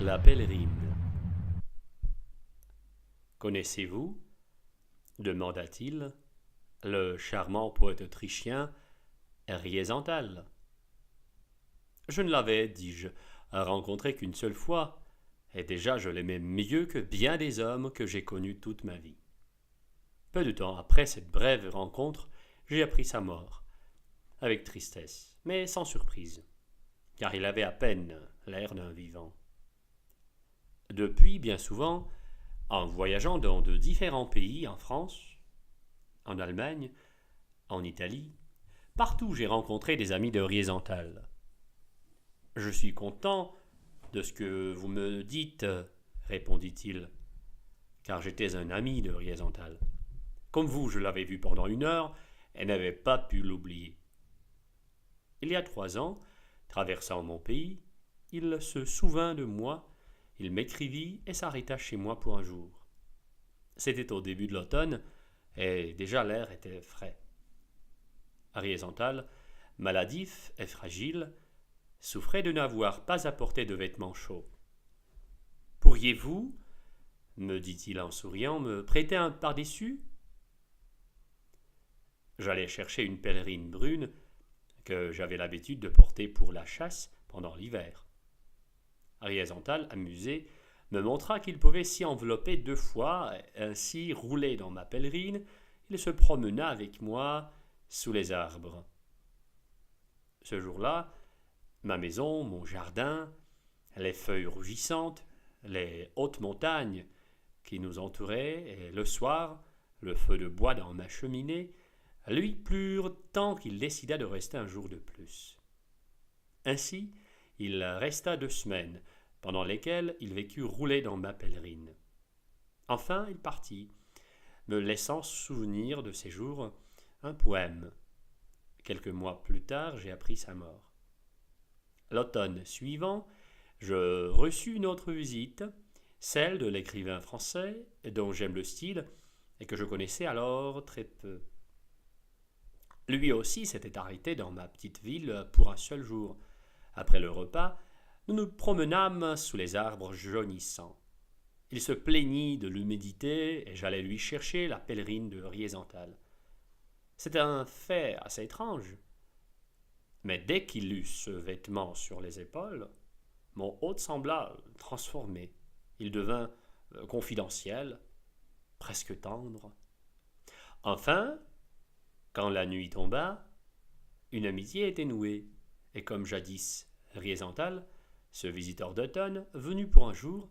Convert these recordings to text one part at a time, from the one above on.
La pèlerine. Connaissez-vous, demanda-t-il, le charmant poète autrichien Riezantal? Je ne l'avais, dis-je, rencontré qu'une seule fois, et déjà je l'aimais mieux que bien des hommes que j'ai connus toute ma vie. Peu de temps après cette brève rencontre, j'ai appris sa mort, avec tristesse, mais sans surprise, car il avait à peine l'air d'un vivant. Depuis, bien souvent, en voyageant dans de différents pays, en France, en Allemagne, en Italie, partout j'ai rencontré des amis de Riezantal. Je suis content de ce que vous me dites, répondit-il, car j'étais un ami de Riezantal. Comme vous, je l'avais vu pendant 1 heure et n'avais pas pu l'oublier. Il y a 3 ans, traversant mon pays, il se souvint de moi, il m'écrivit et s'arrêta chez moi pour un jour. C'était au début de l'automne, et déjà l'air était frais. Riezantal, maladif et fragile, souffrait de n'avoir pas apporté de vêtements chauds. Pourriez-vous, me dit-il en souriant, me prêter un pardessus? J'allais chercher une pèlerine brune que j'avais l'habitude de porter pour la chasse pendant l'hiver. Riezantal, amusé, me montra qu'il pouvait s'y envelopper 2 fois, ainsi roulé dans ma pèlerine, il se promena avec moi sous les arbres. Ce jour-là, ma maison, mon jardin, les feuilles rougissantes, les hautes montagnes qui nous entouraient, et le soir, le feu de bois dans ma cheminée, lui plurent tant qu'il décida de rester un jour de plus. Ainsi, il resta 2 semaines, pendant lesquelles il vécut roulé dans ma pèlerine. Enfin, il partit, me laissant souvenir de ses jours un poème. Quelques mois plus tard, j'ai appris sa mort. L'automne suivant, je reçus une autre visite, celle de l'écrivain français, dont j'aime le style et que je connaissais alors très peu. Lui aussi s'était arrêté dans ma petite ville pour un seul jour. Après le repas, nous nous promenâmes sous les arbres jaunissants. Il se plaignit de l'humidité et j'allais lui chercher la pèlerine de Riezantal. C'était un fait assez étrange. Mais dès qu'il eut ce vêtement sur les épaules, mon hôte sembla transformé. Il devint confidentiel, presque tendre. Enfin, quand la nuit tomba, une amitié était nouée, et comme jadis Riezantal, ce visiteur d'automne, venu pour un jour,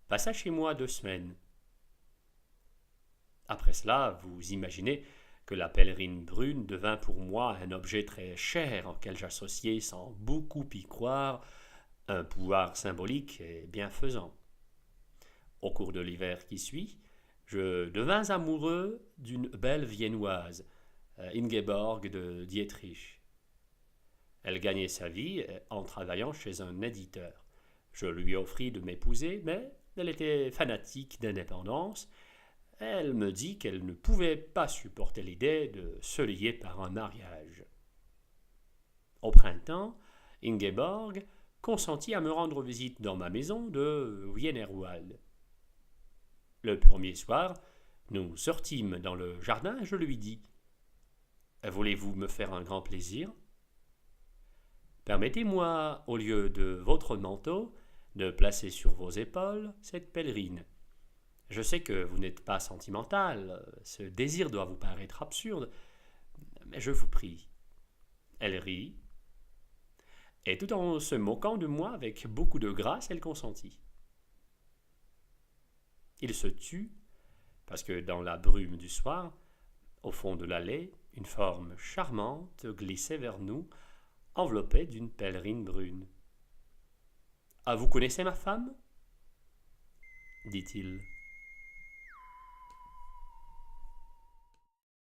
passa chez moi 2 semaines. Après cela, vous imaginez que la pèlerine brune devint pour moi un objet très cher auquel j'associais, sans beaucoup y croire, un pouvoir symbolique et bienfaisant. Au cours de l'hiver qui suit, je devins amoureux d'une belle viennoise, Ingeborg de Dietrich. Elle gagnait sa vie en travaillant chez un éditeur. Je lui offris de m'épouser, mais elle était fanatique d'indépendance. Elle me dit qu'elle ne pouvait pas supporter l'idée de se lier par un mariage. Au printemps, Ingeborg consentit à me rendre visite dans ma maison de Wienerwald. Le premier soir, nous sortîmes dans le jardin et je lui dis « Voulez-vous me faire un grand plaisir ? Permettez-moi, au lieu de votre manteau, de placer sur vos épaules cette pèlerine. Je sais que vous n'êtes pas sentimental, ce désir doit vous paraître absurde, mais je vous prie. » Elle rit, et tout en se moquant de moi avec beaucoup de grâce, elle consentit. Il se tut, parce que dans la brume du soir, au fond de l'allée, une forme charmante glissait vers nous, enveloppée d'une pèlerine brune. « Ah, vous connaissez ma femme ? dit-il.